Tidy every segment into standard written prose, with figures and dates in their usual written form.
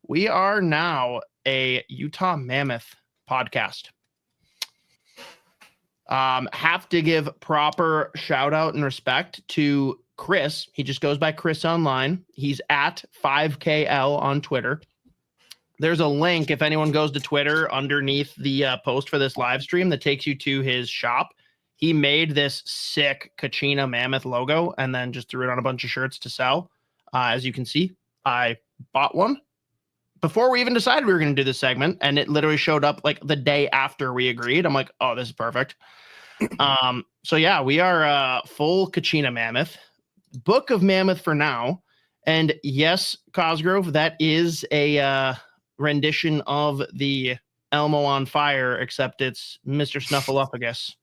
We are now a Utah Mammoth podcast. Have to give proper shout out and respect to Chris. He just goes by Chris online. He's at 5KL on Twitter. There's a link if anyone goes to Twitter underneath the post for this live stream that takes you to his shop. He made this sick Kachina Mammoth logo and then just threw it on a bunch of shirts to sell. As you can see, I bought one before we even decided we were going to do this segment, and it literally showed up like the day after we agreed. I'm like, oh, this is perfect. So yeah, we are full Kachina Mammoth, Book of Mammoth for now. And yes, Cosgrove, that is a rendition of the Elmo on Fire, except it's Mr. Snuffleupagus.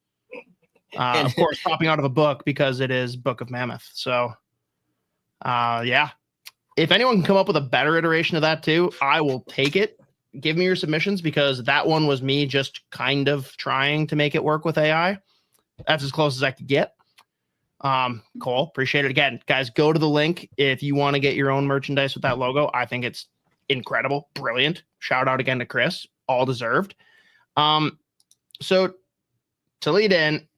Of course, popping out of a book because it is Book of Mammoth. So yeah, if anyone can come up with a better iteration of that too, I will take it. Give me your submissions, because that one was me just kind of trying to make it work with AI. That's as close as I could get. Cool. Appreciate it. Again, guys, go to the link if you want to get your own merchandise with that logo. I think it's incredible. Brilliant. Shout out again to Chris. All deserved. So to lead in,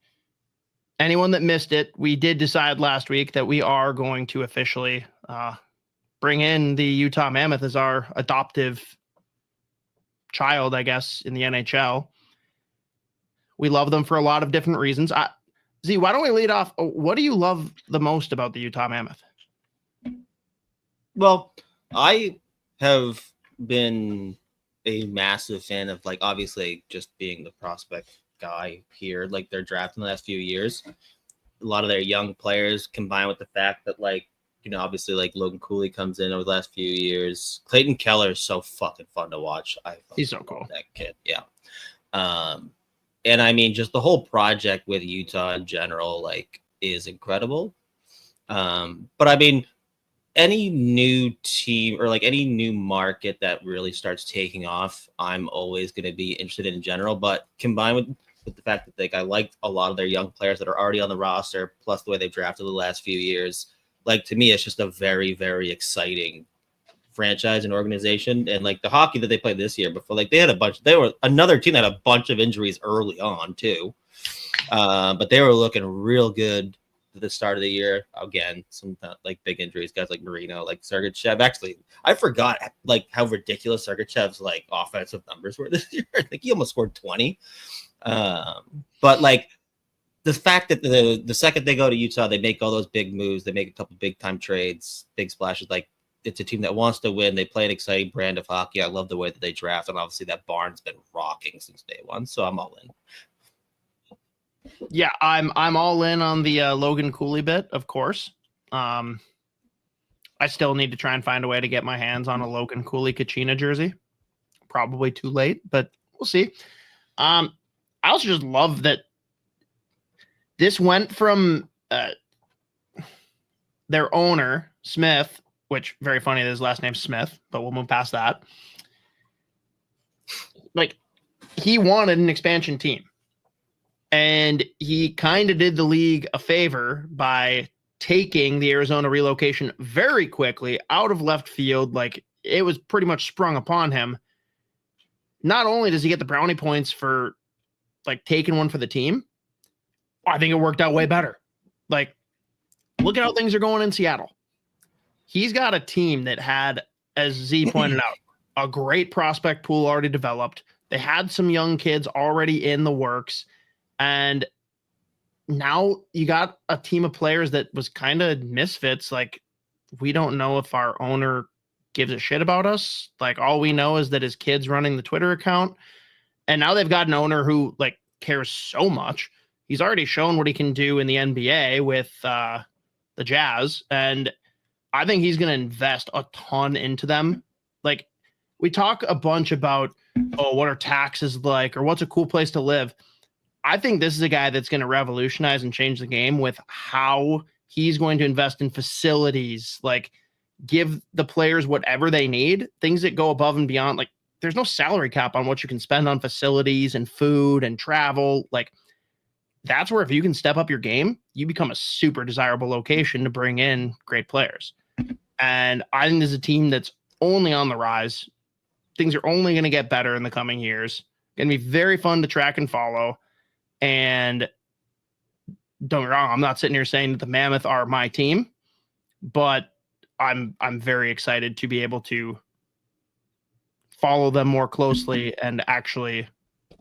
anyone that missed it, we did decide last week that we are going to officially bring in the Utah Mammoth as our adoptive child, I guess, in the NHL. We love them for a lot of different reasons. Z, why don't we lead off? What do you love the most about the Utah Mammoth? Well, I have been a massive fan of, like, obviously just being the prospect guy here, like their draft in the last few years. A lot of their young players, combined with the fact that, like, you know, obviously like Logan Cooley comes in over the last few years. Clayton Keller is so fucking fun to watch. He's so cool. That kid. Yeah. And I mean, just the whole project with Utah in general, like, is incredible. But I mean, any new team or like any new market that really starts taking off, I'm always going to be interested in general. But combined with the fact that, like, I liked a lot of their young players that are already on the roster, plus the way they've drafted the last few years, like, to me, it's just a very, very exciting franchise and organization. And like the hockey that they played this year before, like, they were another team that had a bunch of injuries early on too. But they were looking real good at the start of the year. Again, some like big injuries, guys like Marino, like Sergachev. Actually, I forgot like how ridiculous Sergachev's like offensive numbers were this year. I think he almost scored 20. But like the fact that the second they go to Utah, they make all those big moves, they make a couple big time trades, big splashes. Like, it's a team that wants to win. They play an exciting brand of hockey. I love the way that they draft, and obviously that barn's been rocking since day one. So I'm all in. Yeah, I'm all in on the Logan Cooley bit, of course. I still need to try and find a way to get my hands on a Logan Cooley Kachina jersey. Probably too late, but we'll see. I also just love that this went from their owner, Smith, which, very funny that his last name's Smith, but we'll move past that. Like, he wanted an expansion team. And he kind of did the league a favor by taking the Arizona relocation very quickly out of left field. Like, it was pretty much sprung upon him. Not only does he get the brownie points for, like, taking one for the team, I think it worked out way better. Like, look at how things are going in Seattle. He's got a team that had, as Z pointed out, a great prospect pool already developed. They had some young kids already in the works. And now you got a team of players that was kind of misfits. Like, we don't know if our owner gives a shit about us. Like, all we know is that his kid's running the Twitter account. And now they've got an owner who, like, cares so much. He's already shown what he can do in the NBA with the Jazz. And I think he's going to invest a ton into them. Like, we talk a bunch about, oh, what are taxes like, or what's a cool place to live. I think this is a guy that's going to revolutionize and change the game with how he's going to invest in facilities, like give the players whatever they need, things that go above and beyond. Like, there's no salary cap on what you can spend on facilities and food and travel. Like, that's where if you can step up your game, you become a super desirable location to bring in great players. And I think there's a team that's only on the rise. Things are only going to get better in the coming years. Going to be very fun to track and follow. And don't get me wrong, I'm not sitting here saying that the Mammoth are my team, but I'm very excited to be able to follow them more closely and actually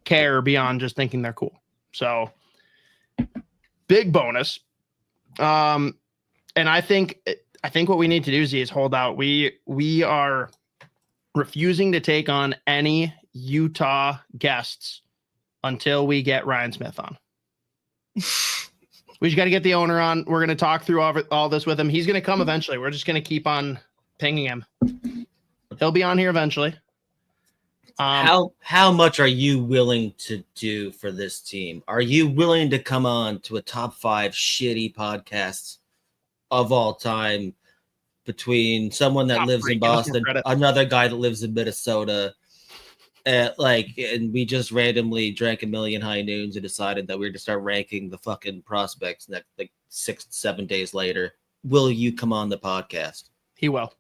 care beyond just thinking they're cool. So big bonus. And I think what we need to do, Z, is hold out. We are refusing to take on any Utah guests until we get Ryan Smith on. We just got to get the owner on. We're going to talk through all this with him. He's going to come eventually. We're just going to keep on pinging him. He'll be on here eventually. How much are you willing to do for this team? Are you willing to come on to a top 5 shitty podcasts of all time between someone that lives in Boston, another guy that lives in Minnesota, and we just randomly drank a million high noons and decided that we were to start ranking the fucking prospects next 6-7 days later? Will you come on the podcast? He will.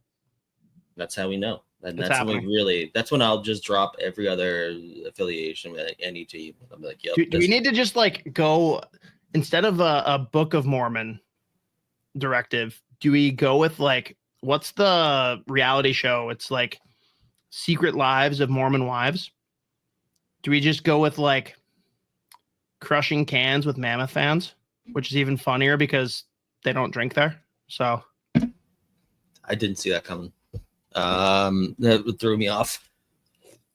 That's how we know. And that's when I'll just drop every other affiliation with any team. I'm like, yep. Do we need to just go instead of a Book of Mormon directive? Do we go with what's the reality show? It's Secret Lives of Mormon Wives. Do we just go with crushing cans with Mammoth fans, which is even funnier because they don't drink there? So I didn't see that coming. That threw me off.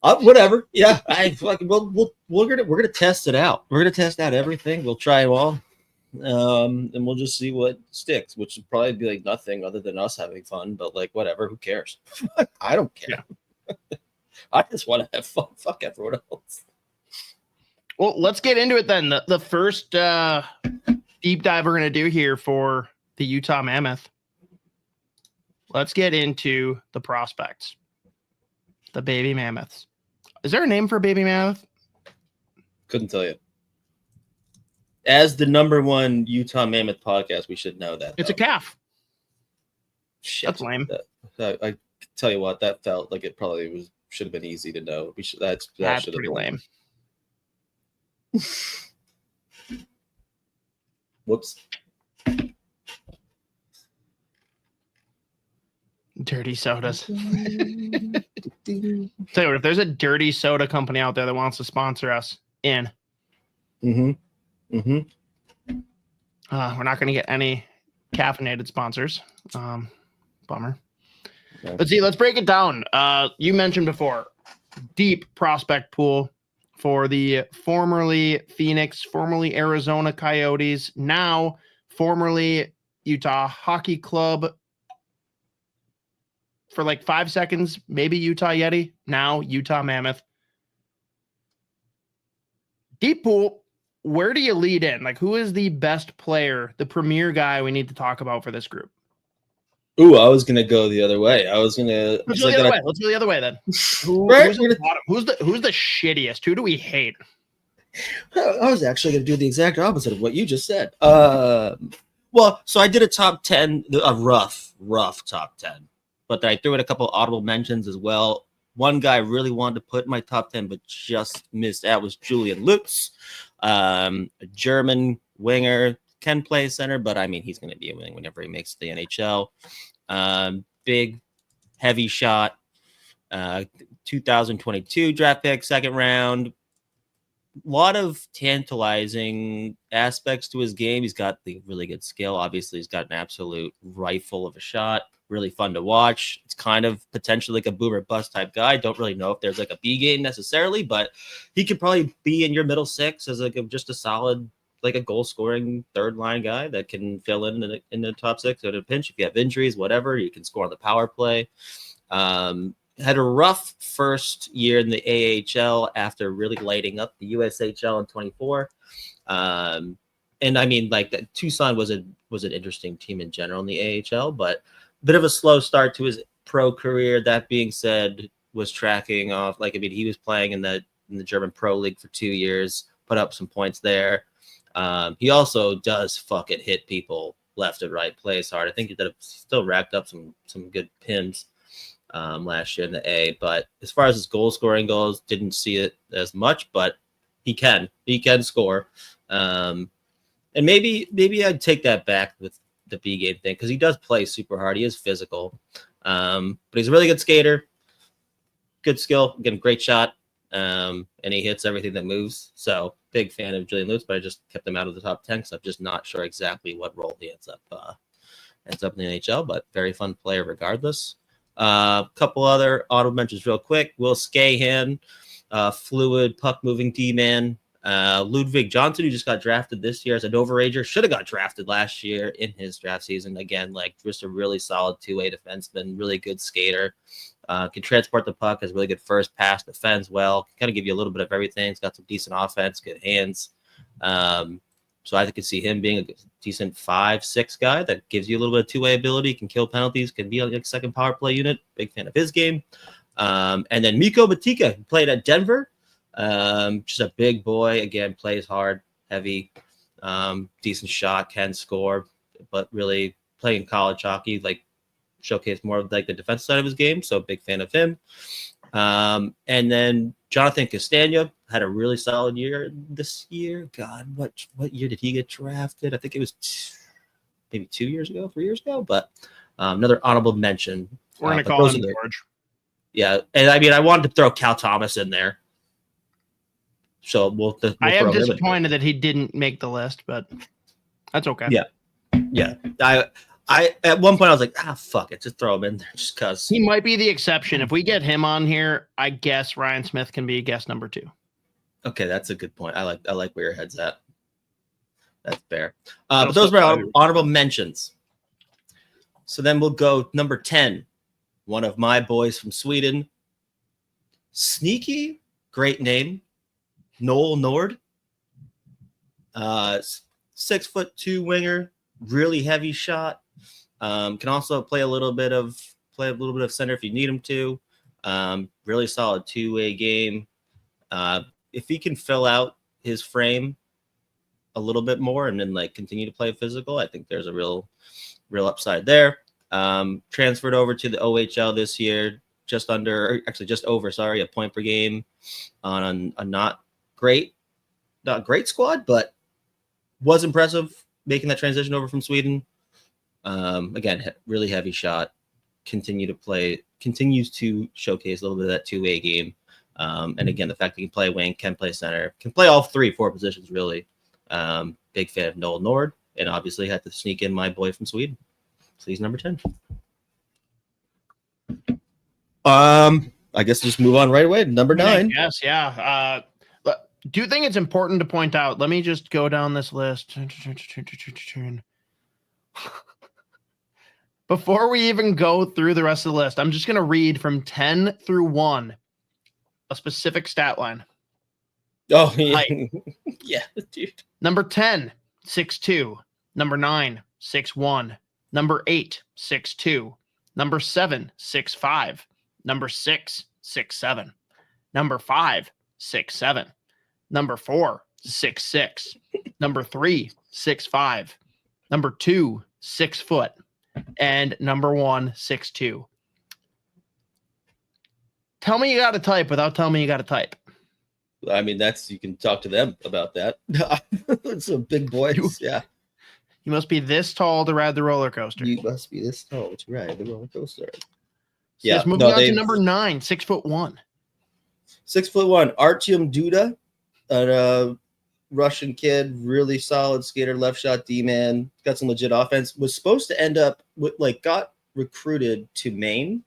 Whatever. Yeah, we're gonna test it out. We're gonna test out everything. We'll try them all, and we'll just see what sticks. Which would probably be nothing other than us having fun. But whatever. Who cares? I don't care. Yeah. I just want to have fun. Fuck everyone else. Well, let's get into it then. The first deep dive we're gonna do here for the Utah Mammoth. Let's get into the prospects. The baby mammoths. Is there a name for a baby mammoth? Couldn't tell you. As the #1 Utah Mammoth podcast, we should know that. It's a calf. Shit. That's lame. I tell you what, that felt like it probably should have been easy to know. That's pretty lame. Whoops. Dirty sodas. Tell you what, if there's a dirty soda company out there that wants to sponsor us, we're not going to get any caffeinated sponsors. Bummer. Okay. Let's break it down. You mentioned before, deep prospect pool for the formerly Phoenix, formerly Arizona Coyotes, now formerly Utah Hockey Club. For 5 seconds, maybe Utah Yeti, now Utah Mammoth. Deep pool, where do you lead in? Who is the best player, the premier guy we need to talk about for this group? Ooh, I was gonna go the other way. Let's go the other way then. Who's the bottom? Who's the shittiest? Who do we hate? I was actually gonna do the exact opposite of what you just said. Well, so I did a top 10, a rough top 10. But I threw in a couple of audible mentions as well. One guy I really wanted to put in my top 10, but just missed out was Julian Lutz, a German winger, can play center, but he's going to be a wing whenever he makes the NHL. Big, heavy shot, 2022 draft pick, second round. A lot of tantalizing aspects to his game. He's got the really good skill. Obviously, he's got an absolute rifle of a shot. Really fun to watch. It's kind of potentially like a boomer bust type guy. Don't really know if there's a B game necessarily, but he could probably be in your middle six as just a solid, a goal scoring third line guy that can fill in the top six at a pinch. If you have injuries, whatever, you can score on the power play. Had a rough first year in the AHL after really lighting up the USHL in 24. And Tucson was an interesting team in general in the AHL, but bit of a slow start to his pro career. That being said, was tracking off. He was playing in the German Pro League for 2 years, put up some points there. He also does fucking hit people left and right, plays hard. I think he still racked up some good pins. last year in the A. But as far as his goal scoring goes, didn't see it as much, but he can score. And maybe I'd take that back with the B game thing, because he does play super hard. He is physical, but he's a really good skater, good skill, again, great shot, and he hits everything that moves. So big fan of Julian Lutz, but I just kept him out of the top 10 because I'm just not sure exactly what role he ends up in the NHL. But very fun player regardless. A couple other honorable mentions real quick. Will Skahan, fluid puck moving D-man. Ludwig Johnson, who just got drafted this year as an overager, should have got drafted last year in his draft season. Again, like just a really solid two-way defenseman, really good skater. Can transport the puck, has really good first pass, defends well, can kind of give you a little bit of everything. He's got some decent offense, good hands. So I could see him being a decent 5-6 guy that gives you a little bit of two-way ability, can kill penalties, can be a second power play unit. Big fan of his game. And then Mikko Matika, who played at Denver. Just a big boy, again, plays hard, heavy, decent shot, can score, but really playing college hockey, like showcase more of like the defensive side of his game. So big fan of him. And then Jonathan Castagna had a really solid year this year. God, what year did he get drafted? I think it was maybe 3 years ago, but another honorable mention. We're going to call him George. Yeah. And I mean, I wanted to throw Cal Thomas in there. So we'll I am disappointed that he didn't make the list, but that's okay. Yeah. I at one point I was like, fuck it, just throw him in there just because he might be the exception. If we get him on here, I guess Ryan Smith can be guest number 2. Okay, that's a good point. I like where your head's at. That's fair. But those were our honorable mentions. So then we'll go number 10. One of my boys from Sweden. Sneaky, great name. Noel Nord. 6'2" winger, really heavy shot. Can also play a little bit of center if you need him to. Really solid two-way game. If he can fill out his frame a little bit more and then like continue to play physical, I think there's a real upside there. Transferred over to the OHL this year, just over, a point per game on a not great squad, but was impressive making that transition over from Sweden. Again, really heavy shot, continues to showcase a little bit of that two-way game. And again, the fact that he can play wing, can play center, can play all 3-4 positions, really. Big fan of Noel Nord, and obviously had to sneak in my boy from Sweden. So he's number 10. I guess just move on right away to number 9. Yes, yeah. Do you think it's important to point out? Let me just go down this list. Before we even go through the rest of the list, I'm just going to read from 10 through 1 a specific stat line. Oh, yeah. Yeah, dude. Number 10, 6'2". Number 9, 6'1". Number 8, 6'2". Number 7, 6'5". Number 6, 6'7". Number 5, 6'7". Number 4, 6'6". Number 3, 6'5". Number 2, 6 foot. And number 1, 6'2". Tell me you got to type without telling me you got to type. I mean, you can talk to them about that. It's a big boys. Yeah. You must be this tall to ride the roller coaster. You must be this tall to ride the roller coaster. Yeah. Yes, moving on to number 9, 6'1". 6'1". Artyom Duda, a Russian kid, really solid skater, left shot D-man, got some legit offense. Was supposed to end up with, got recruited to Maine,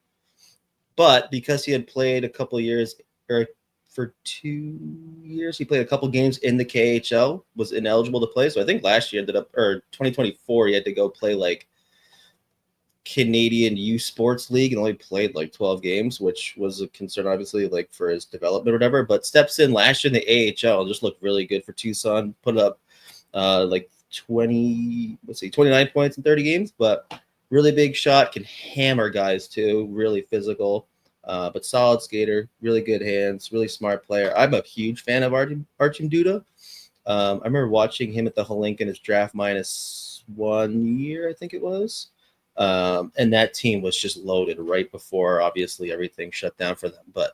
but because he had played a couple of years, or for 2 years, he played a couple games in the KHL, was ineligible to play. So I think last year 2024, he had to go play Canadian U Sports League and only played 12 games, which was a concern, obviously, for his development or whatever. But steps in last year in the AHL and just looked really good for Tucson. Put up 29 points in 30 games, but really big shot, can hammer guys too, really physical, but solid skater, really good hands, really smart player. I'm a huge fan of Artyom Duda. I remember watching him at the Holinka in his draft -1 year, I think it was. And that team was just loaded right before, obviously, everything shut down for them. But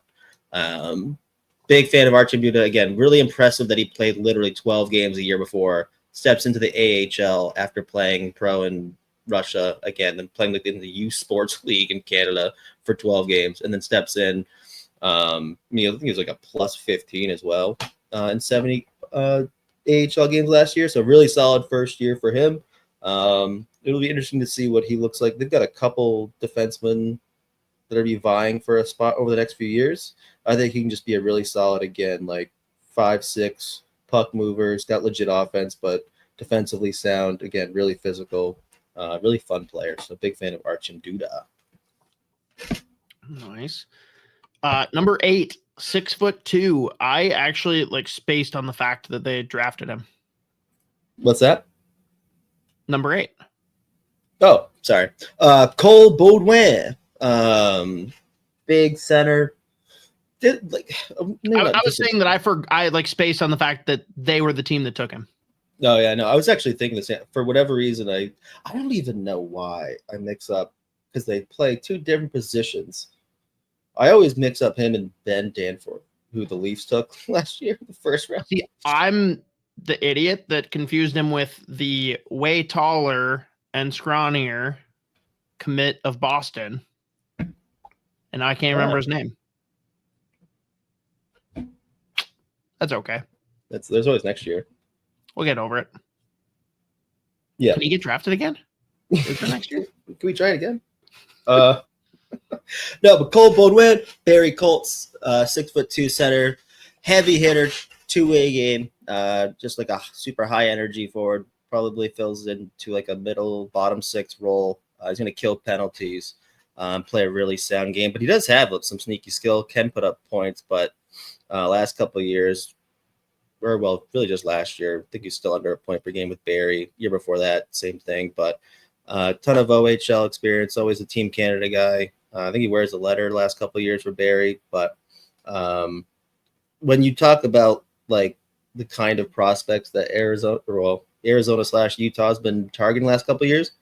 big fan of Archie Buda. Again, really impressive that he played literally 12 games a year before, steps into the AHL after playing pro in Russia again, then playing in the youth sports league in Canada for 12 games, and then steps in. I think he was like a plus 15 as well in 70 AHL games last year. So really solid first year for him. It'll be interesting to see what he looks like. They've got a couple defensemen that are be vying for a spot over the next few years. I think he can just be a really solid, again, like 5'6" puck movers, got legit offense, but defensively sound. Again, really physical, really fun player. So big fan of Archie Buda. Nice. Number 8, 6'2". I actually spaced on the fact that they drafted him. What's that? Number 8. Oh, sorry. Cole Baudouin, big center. I was saying that I spaced on the fact that they were the team that took him. Oh yeah, no, I was actually thinking the same. For whatever reason, I don't even know why I mix up, because they play two different positions. I always mix up him and Ben Danforth, who the Leafs took last year, the first round. See, I'm the idiot that confused him with the way taller and scrawnier commit of Boston, and I can't remember his name. That's okay. There's always next year. We'll get over it. Yeah. Can he get drafted again? Is there next year? Can we try it again? No, but Cole Baudouin, Barrie Colts, 6'2" center, heavy hitter, two-way game, just like a super high energy forward. Probably fills into like a middle bottom six role. He's going to kill penalties, play a really sound game, but he does have some sneaky skill. Can put up points, but last couple of years, or well, really just last year, I think he's still under a point per game with Barrie. Year before that, same thing, but a ton of OHL experience. Always a Team Canada guy. I think he wears a letter last couple of years for Barrie. But when you talk about like the kind of prospects that Arizona/Utah has been targeting last couple of years,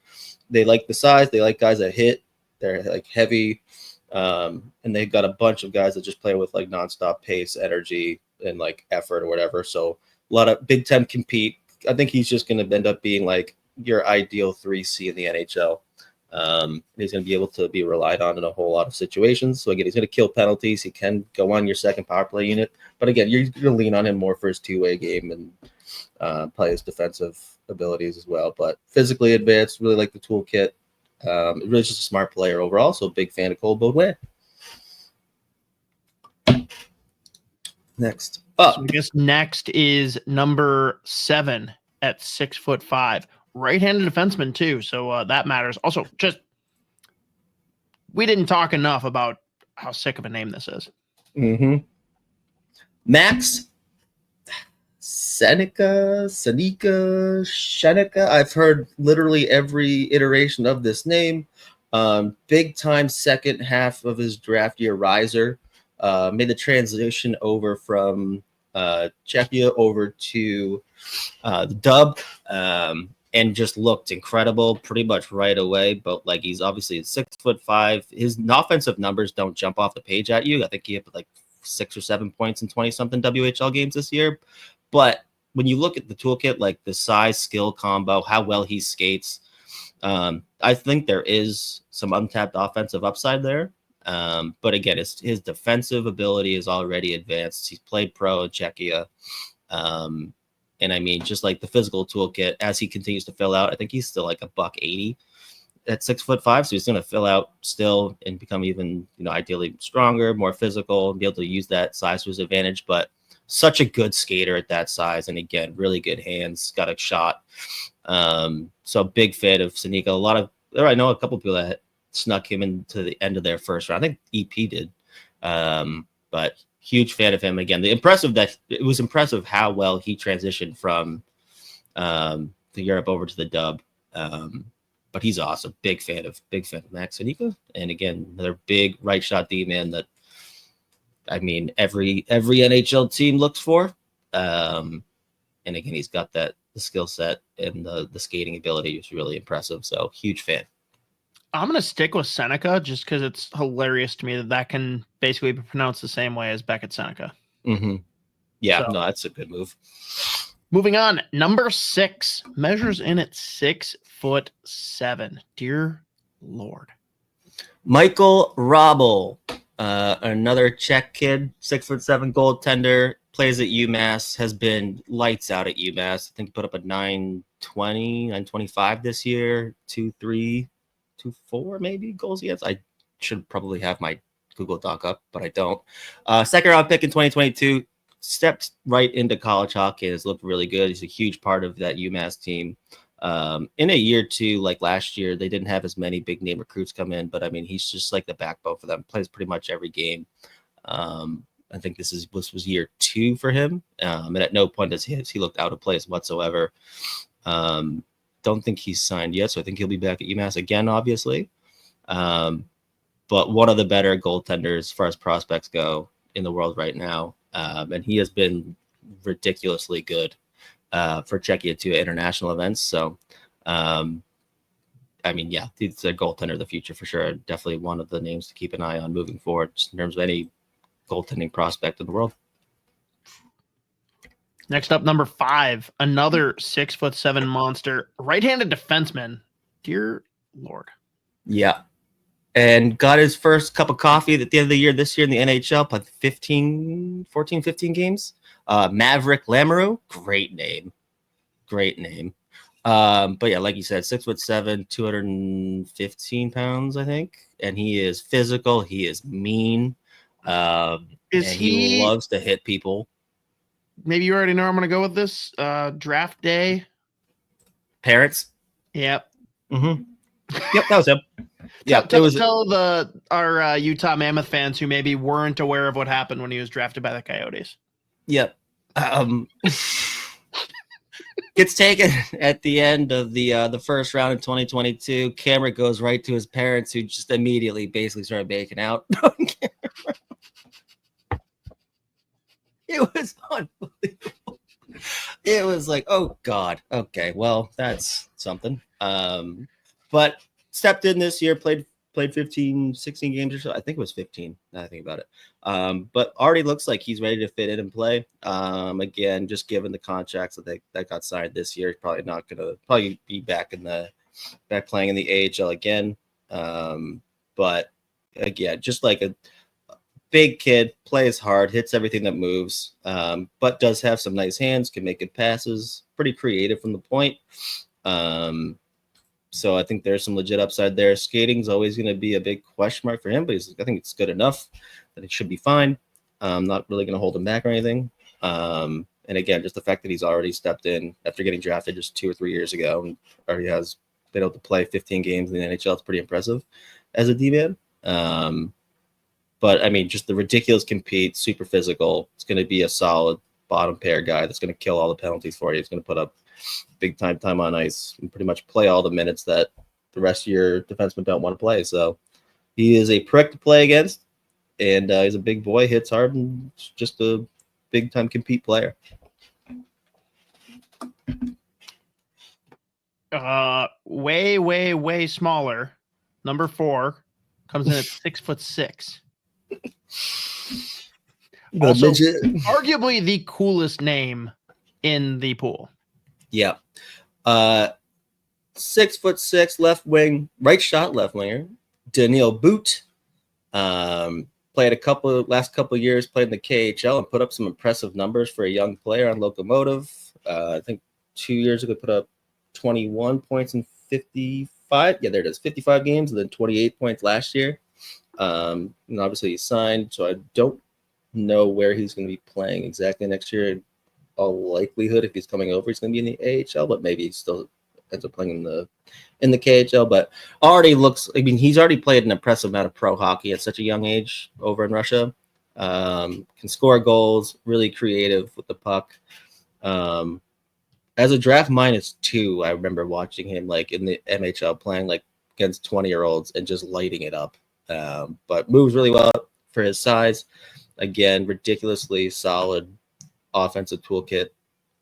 they like the size. They like guys that hit. They're like heavy, and they've got a bunch of guys that just play with like nonstop pace, energy, and like effort or whatever. So a lot of big time compete. I think he's just going to end up being like your ideal 3C in the NHL. He's going to be able to be relied on in a whole lot of situations. So again, he's going to kill penalties. He can go on your second power play unit, but again, you're going to lean on him more for his two-way game and play his defensive abilities as well. But physically advanced, really like the toolkit. Really just a smart player overall. So big fan of Cole Baudouin. Next up. So I guess next is number 7 at 6'5". Right-handed defenseman too, so that matters. Also, just we didn't talk enough about how sick of a name this is. Mm-hmm. Max Seneca. I've heard literally every iteration of this name. Big time second half of his draft year riser. Made the transition over from Czechia over to the Dub. And just looked incredible pretty much right away. But like, he's obviously 6'5". His offensive numbers don't jump off the page at you. I think he had like 6 or 7 points in 20-something WHL games this year. But when you look at the toolkit, like the size skill combo, how well he skates, I think there is some untapped offensive upside there. But again, his defensive ability is already advanced. He's played pro in Czechia. And I mean, just like the physical toolkit, as he continues to fill out, I think he's still like $180 at 6'5". So he's going to fill out still and become even, ideally stronger, more physical, and be able to use that size to his advantage. But such a good skater at that size. And again, really good hands, got a shot. So big fan of Seneca. I know a couple of people that snuck him into the end of their first round. I think EP did. But huge fan of him. Again, it was impressive how well he transitioned from the Europe over to the Dub. But he's awesome. Big fan of Max Seneca. And again, another big right shot D man that every NHL team looks for. And again, he's got the skill set and the skating ability is really impressive. So huge fan. I'm going to stick with Seneca just because it's hilarious to me that can basically be pronounced the same way as Beckett Seneca. Mm-hmm. Yeah, So, no, that's a good move. Moving on, number 6 measures in at 6'7". Dear Lord. Michael Robel, another Czech kid, 6'7" goaltender, plays at UMass, has been lights out at UMass. I think he put up a 920, 925 this year, 2-3, 2-4 maybe goals against. I should probably have my Google Doc up, but I don't. Second round pick in 2022, stepped right into college hockey and has looked really good. He's a huge part of that UMass team. In a year or two, like last year, they didn't have as many big name recruits come in, but I mean, he's just like the backbone for them. Plays pretty much every game. I think this was year 2 for him, and at no point does he looked out of place whatsoever. Don't think he's signed yet, so I think he'll be back at UMass again, obviously. But one of the better goaltenders as far as prospects go in the world right now, and he has been ridiculously good for Czechia to international events. So, I mean, yeah, he's a goaltender of the future for sure. Definitely one of the names to keep an eye on moving forward, just in terms of any goaltending prospect in the world. Next up, number 5, another 6'7" monster, right-handed defenseman. Dear Lord. Yeah. And got his first cup of coffee at the end of the year this year in the NHL, played 15 games. Maverick Lamoureux, great name. But yeah, like you said, 6'7", 215 pounds, I think. And he is physical. He is mean. He loves to hit people. Maybe you already know where I'm going to go with this. Draft day. Parents. Yep. Mm-hmm. Yep, that was him. Yeah, tell our Utah Mammoth fans who maybe weren't aware of what happened when he was drafted by the Coyotes. Yep. Gets taken at the end of the first round in 2022. Camera goes right to his parents, who just immediately basically started baking out. It was unbelievable. It was like, oh God, okay, well, that's something. But stepped in this year, played 15, 16 games or so. I think it was 15, now I think about it. But already looks like he's ready to fit in and play. Again, just given the contracts that got signed this year, he's probably not going to be back playing in the AHL again. But again, just like a big kid, plays hard, hits everything that moves, but does have some nice hands, can make good passes, pretty creative from the point. So I think there's some legit upside there. Skating's always going to be a big question mark for him, but I think it's good enough that it should be fine. Not really going to hold him back or anything. And again, just the fact that he's already stepped in after getting drafted just 2 or 3 years ago and already has been able to play 15 games in the NHL, it's pretty impressive as a D-man. But I mean, just the ridiculous compete, super physical. It's going to be a solid bottom pair guy that's going to kill all the penalties for you. He's going to put up big time on ice and pretty much play all the minutes that the rest of your defensemen don't want to play. So he is a prick to play against, and he's a big boy, hits hard, and just a big time compete player. Way smaller. Number 4 comes in at 6'6". Also, arguably the coolest name in the pool. Yeah. 6'6", left wing, right shot left winger. Daniil Boot. Played last couple of years, played in the KHL and put up some impressive numbers for a young player on Locomotive. I think 2 years ago put up 21 points in 55. Yeah, there it is. 55 games and then 28 points last year. And obviously he's signed, so I don't know where he's going to be playing exactly next year. In all likelihood, if he's coming over, he's going to be in the AHL, but maybe he still ends up playing in the KHL. But already looks, I mean, he's already played an impressive amount of pro hockey at such a young age over in Russia. Can score goals, really creative with the puck. As a draft -2, I remember watching him like in the MHL playing like against 20-year-olds and just lighting it up. But moves really well for his size. Again, ridiculously solid offensive toolkit.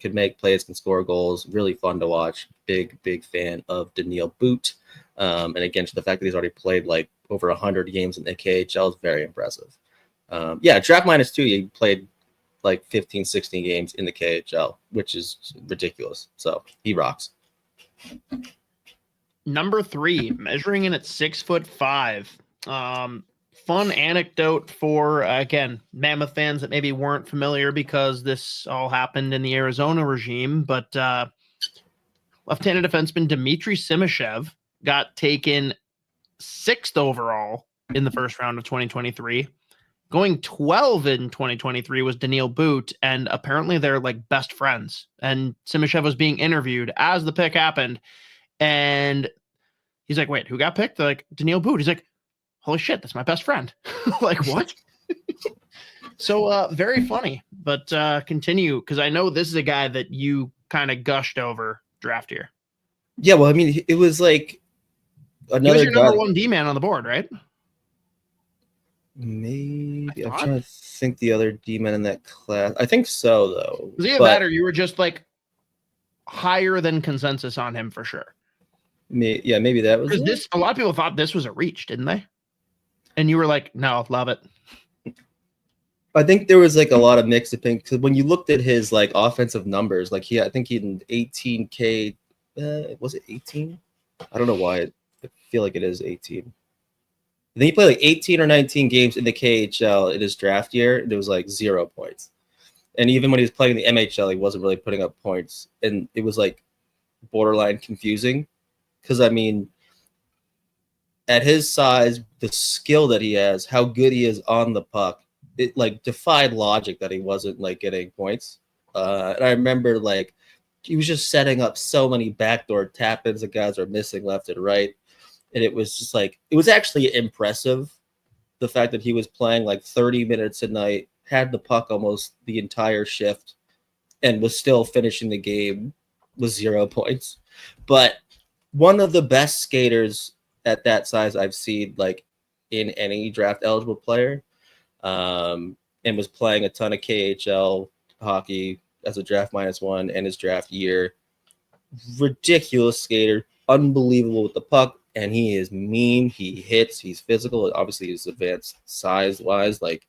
can make plays, can score goals. Really fun to watch. Big fan of Daniil Boot. And again, just the fact that he's already played like over 100 games in the KHL is very impressive. Yeah, draft -2, he played like 15, 16 games in the KHL, which is ridiculous. So he rocks. Number 3, measuring in at 6'5". Fun anecdote for, again, Mammoth fans that maybe weren't familiar because this all happened in the Arizona regime, but left-handed defenseman Dmitry Simashev got taken 6th overall in the first round of 2023. Going 12 in 2023 was Daniil Boot, and apparently they're like best friends. And Simashev was being interviewed as the pick happened, and he's like, "Wait, who got picked?" They're like, "Daniil Boot." He's like, "Holy shit, that's my best friend." Like, what? So very funny, but continue, because I know this is a guy that you kind of gushed over draft year. Yeah, well, I mean, it was like another He was your guy. number 1 D-man on the board, right? Maybe I'm trying to think the other D-men in that class. I think so, though. Was he a batter? You were just like higher than consensus on him for sure. Yeah, maybe that was because a lot of people thought this was a reach, didn't they? And you were like, "No, love it." I think there was like a lot of mixed opinions because when you looked at his like offensive numbers, like I think he had 18K. Was it 18? I don't know why. I feel like it is 18. I think he played like 18 or 19 games in the KHL in his draft year, and it was like 0 points. And even when he was playing in the MHL, he wasn't really putting up points, and it was like borderline confusing. Because I mean, at his size, the skill that he has, how good he is on the puck, it like defied logic that he wasn't like getting points. And I remember like he was just setting up so many backdoor tap-ins that guys are missing left and right. And it was just like, it was actually impressive, the fact that he was playing like 30 minutes a night, had the puck almost the entire shift, and was still finishing the game with 0 points. But one of the best skaters at that size I've seen like in any draft eligible player, and was playing a ton of KHL hockey as a draft -1 and his draft year. Ridiculous skater, unbelievable with the puck, and he is mean. He hits, he's physical. Obviously, he's advanced size wise. Like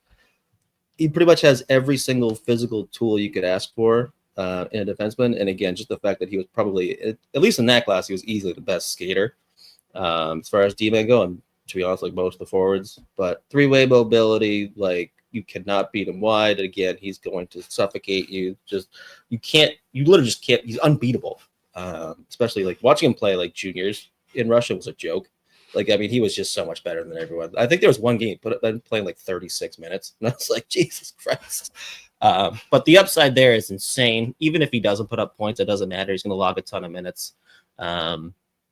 he pretty much has every single physical tool you could ask for in a defenseman. And again, just the fact that he was probably, at least in that class, he was easily the best skater as far as D-man go. And to be honest, like most of the forwards, but 3-way mobility, like you cannot beat him wide. Again, he's going to suffocate you. You literally just can't. He's unbeatable. Especially like watching him play like juniors in Russia was a joke. Like, I mean, he was just so much better than everyone. I think there was one game playing like 36 minutes, and I was like, Jesus Christ. But the upside there is insane. Even if he doesn't put up points, it doesn't matter. He's going to log a ton of minutes.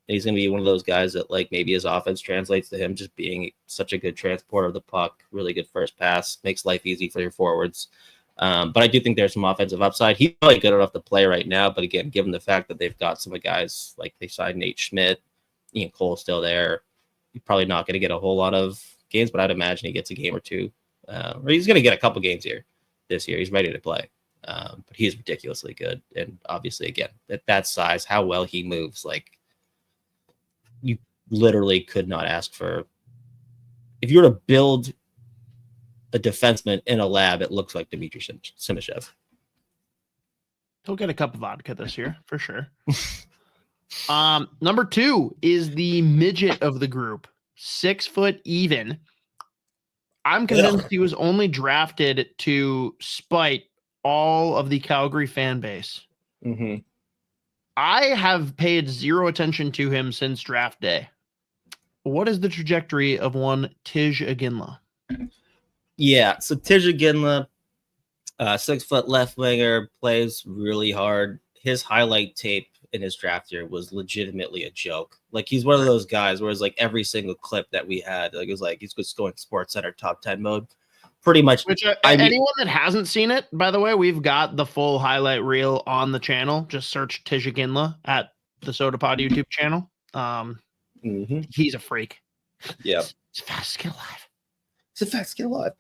He's going to be one of those guys that like maybe his offense translates to him just being such a good transporter of the puck, really good first pass, makes life easy for your forwards. But I do think there's some offensive upside. He's probably good enough to play right now. But again, given the fact that they've got some of guys like they signed Nate Schmidt, Ian Cole still there, you're probably not going to get a whole lot of games, but I'd imagine he gets a game or two. Or he's going to get a couple games here this year. He's ready to play. But he's ridiculously good. And obviously, again, at that size, how well he moves, like you literally could not ask for. If you were to build a defenseman in a lab, it looks like Dmitry Simashev. He'll get a cup of vodka this year for sure. Number 2 is the midget of the group, 6 foot even. I'm convinced he was only drafted to spite all of the Calgary fan base. Mm-hmm. I have paid zero attention to him since draft day. What is the trajectory of one Tij Aginla? Yeah, so Tij Aginla, 6 foot left winger, plays really hard. His highlight tape in his draft year was legitimately a joke. Like he's one of those guys where it's like every single clip that we had, like it was like he's just going Sports Center top 10 mode. Pretty much. Which anyone that hasn't seen it, by the way, we've got the full highlight reel on the channel. Just search Tij Aginla at the Sota Pod YouTube channel. He's a freak. Yeah. He's the fastest kid alive. It's a fast kid alive.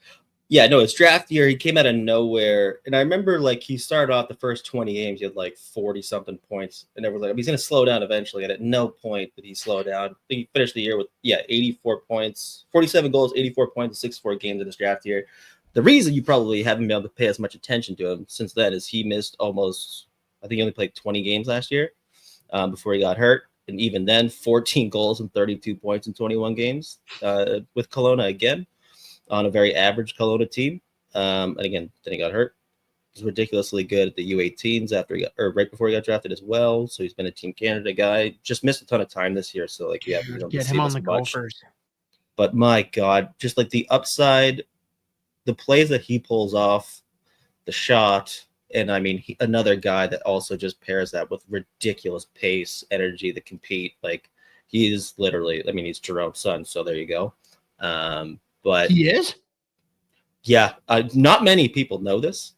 Yeah, no, it's draft year. He came out of nowhere. And I remember like he started off the first 20 games, he had like 40 something points. And everyone's like, he's going to slow down eventually. And at no point did he slow down. I think he finished the year with, 84 points, 47 goals, 84 points, 64 games in his draft year. The reason you probably haven't been able to pay as much attention to him since then is he missed almost, I think he only played 20 games last year before he got hurt. And even then, 14 goals and 32 points in 21 games with Kelowna again, on a very average Kelowna team. And again, then he got hurt. He's ridiculously good at the U18s right before he got drafted as well. So he's been a Team Canada guy. Just missed a ton of time this year. So like, we don't Get see him him on as the much. Gophers. But my God, just like the upside, the plays that he pulls off, the shot, and I mean, another guy that also just pairs that with ridiculous pace, energy to compete. Like he is literally, I mean, he's Jerome's son. So there you go. But He is? Yeah, not many people know this.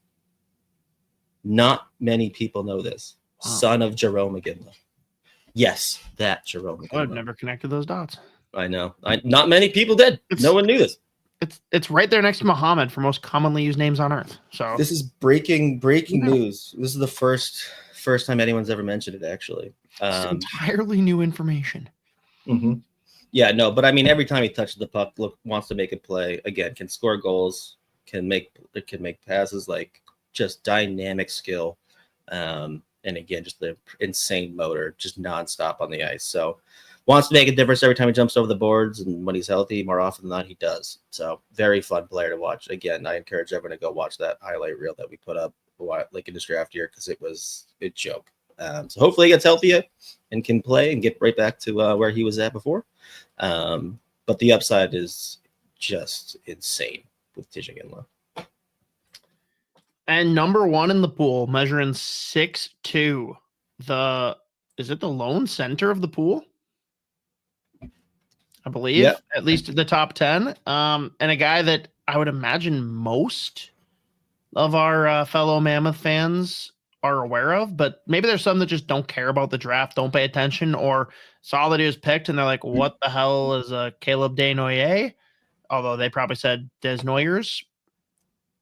Not many people know this. Wow. Son of Jerome McGinley. Yes, that Jerome McGinley. I've never connected those dots. I know. Not many people did. No one knew this. It's right there next to Muhammad for most commonly used names on earth. So this is breaking news. This is the first time anyone's ever mentioned it. Actually, it's entirely new information. Mm-hmm. Yeah, no, but I mean, every time he touches the puck, wants to make a play. Again, can score goals, can make passes, like just dynamic skill, and again, just the insane motor, just nonstop on the ice. So, wants to make a difference every time he jumps over the boards, and when he's healthy, more often than not, he does. So, very fun player to watch. Again, I encourage everyone to go watch that highlight reel that we put up like in this draft year because it was a joke. So hopefully he gets healthier and can play and get right back to where he was at before. But the upside is just insane with Tijiginla. And number one in the pool, measuring 6'2". Is it the lone center of the pool? I believe, at least the top 10. And a guy that I would imagine most of our fellow Mammoth fans are aware of, but maybe there's some that just don't care about the draft, don't pay attention, or saw that he was picked and they're like, what the hell is Caleb Desnoyers? Although they probably said Desnoyers.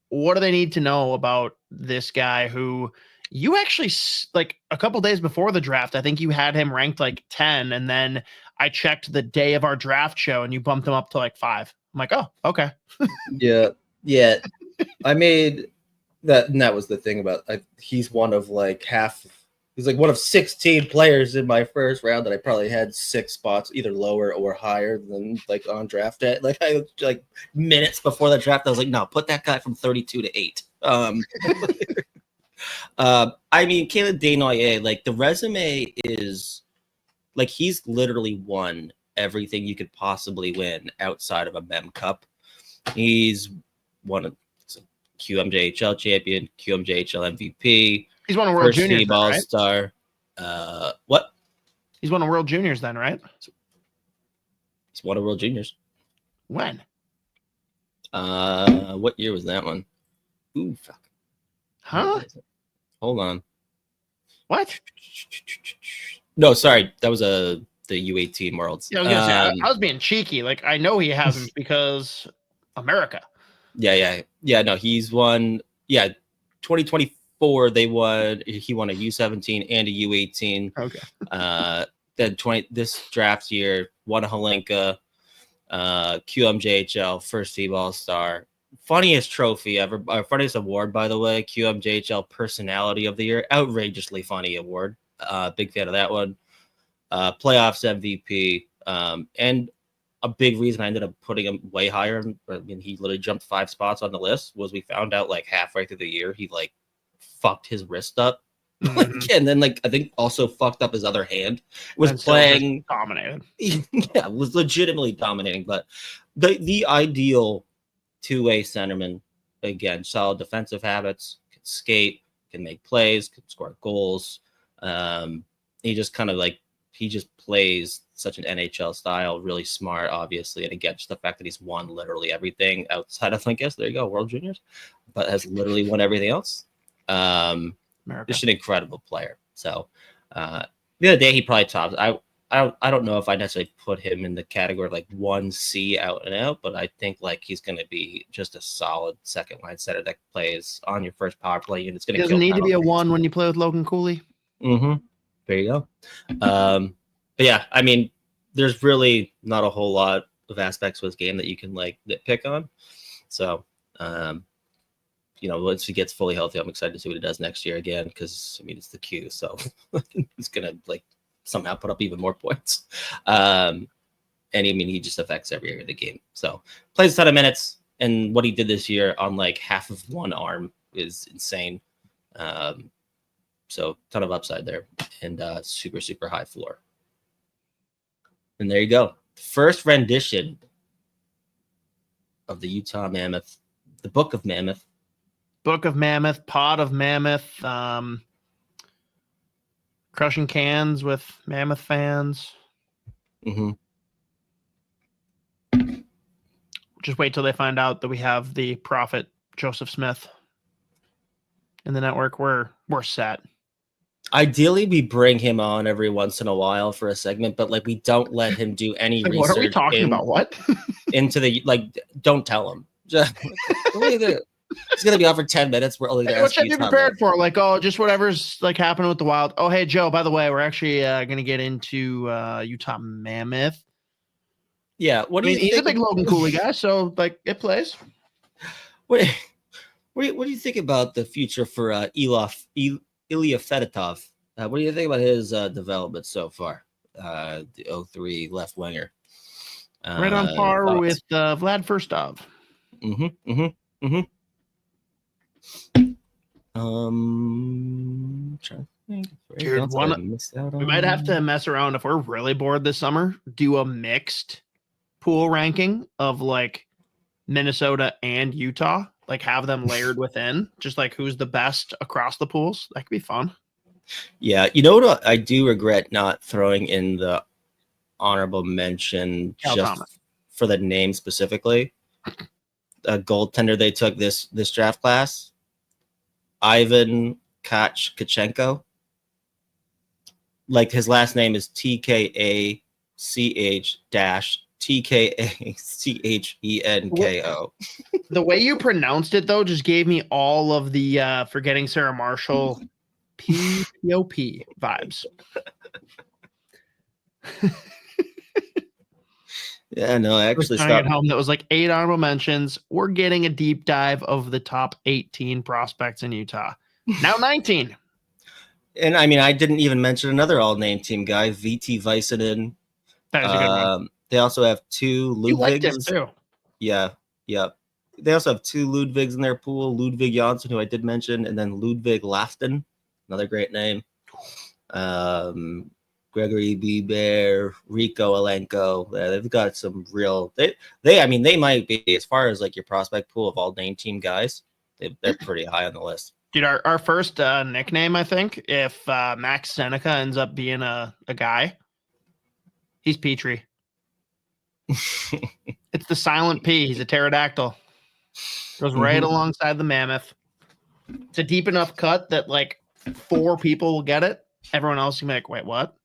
What do they need to know about this guy who you actually, like a couple days before the draft, I think you had him ranked like 10, and then I checked the day of our draft show and you bumped him up to like 5. I'm like, oh, okay. Yeah. I made that, and that was the thing about he's one of like he's like one of 16 players in my first round that I probably had 6 spots either lower or higher than like on draft day. Like I like minutes before the draft, I was like, no, put that guy from 32 to 8. I mean, Caleb Desnoyers, like the resume is like he's literally won everything you could possibly win outside of a Mem Cup. He's won a QMJHL champion, QMJHL MVP. He's won a World Juniors, team All-Star. What? He's won a World Juniors then, right? He's won a World Juniors. When? What year was that one? Ooh, fuck. Huh? Hold on. What? No, sorry. That was the U18 Worlds. Yeah, I was being cheeky. Like, I know he hasn't because America. Yeah. No, he's won. Yeah, 2024 he won a U17 and a U18. Okay. Then this draft year won a Holenka, QMJHL first team All-Star. Funniest trophy ever, funniest award, by the way, QMJHL Personality of the Year. Outrageously funny award. Big fan of that one. Playoffs MVP. And a big reason I ended up putting him way higher, I mean, he literally jumped 5 spots on the list, was we found out like halfway through the year, he like fucked his wrist up. And then like I think also fucked up his other hand. Was playing dominated. Yeah, was legitimately dominating. But the ideal two-way centerman, again, solid defensive habits, can skate, can make plays, can score goals. He just kind of like he just plays such an NHL style, really smart, obviously. And again, just the fact that he's won literally everything outside of, I guess, there you go, World Juniors, but has literally won everything else. Just an incredible player. So the other day he probably tops. I I don't know if I necessarily put him in the category of like 1C out and out, but I think like he's going to be just a solid second line center that plays on your first power play, and it's going He doesn't need to be a 1 when you play with Logan Cooley. Mm-hmm. There you go. But yeah, I mean, there's really not a whole lot of aspects of his game that you can like nitpick on. So, you know, once he gets fully healthy, I'm excited to see what he does next year again, because I mean, it's the Q, so he's gonna like somehow put up even more points. And I mean, he just affects every area of the game. So plays a ton of minutes, and what he did this year on like half of one arm is insane. So ton of upside there, and super, super high floor. And there you go. First rendition of the Utah Mammoth, the Book of Mammoth. Book of Mammoth, Pod of Mammoth, crushing cans with Mammoth fans. Mm-hmm. Just wait till they find out that we have the prophet Joseph Smith in the network. We're set. Ideally, we bring him on every once in a while for a segment, but like we don't let him do any research. What are we talking about? What? Into the like? Don't tell him. Just, he's gonna be on for 10 minutes. We're only gonna what should I be prepared for? Like, oh, just whatever's like happening with the Wild. Oh, hey Joe, by the way, we're actually gonna get into Utah Mammoth. Yeah, what do you think? He's a big Logan Cooley guy, so like it plays. What do you think about the future for Ilya Fedotov? What do you think about his development so far? The 03 left winger. Right on par with Vlad Firstov. Trying to think. Dude, we might have to mess around if we're really bored this summer. Do a mixed pool ranking of like Minnesota and Utah. Like have them layered within, just like who's the best across the pools. That could be fun. Yeah, you know what? I do regret not throwing in the honorable mention Cal just Thomas. For the name specifically. A goaltender they took this draft class, Ivan Kachenko. Like his last name is TKACH-TKACHENKO. The way you pronounced it though just gave me all of the Forgetting Sarah Marshall PPOP vibes. Yeah, no, I actually at home. That was like 8 honorable mentions. We're getting a deep dive of the top 18 prospects in Utah. Now 19. And I mean, I didn't even mention another all-name team guy, VT Väisänen. That was a good one. They also have 2 Ludvigs. You liked him too. Yeah. They also have 2 Ludvigs in their pool. Ludvig Jansson, who I did mention, and then Ludvig Lafton, another great name. Gregory Bieber, Rico Alenko. They've got some real. They might be, as far as like your prospect pool of all name team guys, they're pretty high on the list. Dude, our first nickname, I think, if Max Seneca ends up being a guy, he's Petrie. It's the silent P. He's a pterodactyl. Goes right alongside the Mammoth. It's a deep enough cut that like 4 people will get it. Everyone else can be like, wait, what?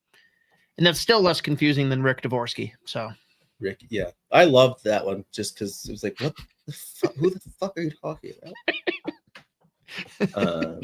And that's still less confusing than Rick Dvorsky. So, Rick, yeah, I loved that one just because it was like, what the fuck? Who the fuck are you talking about?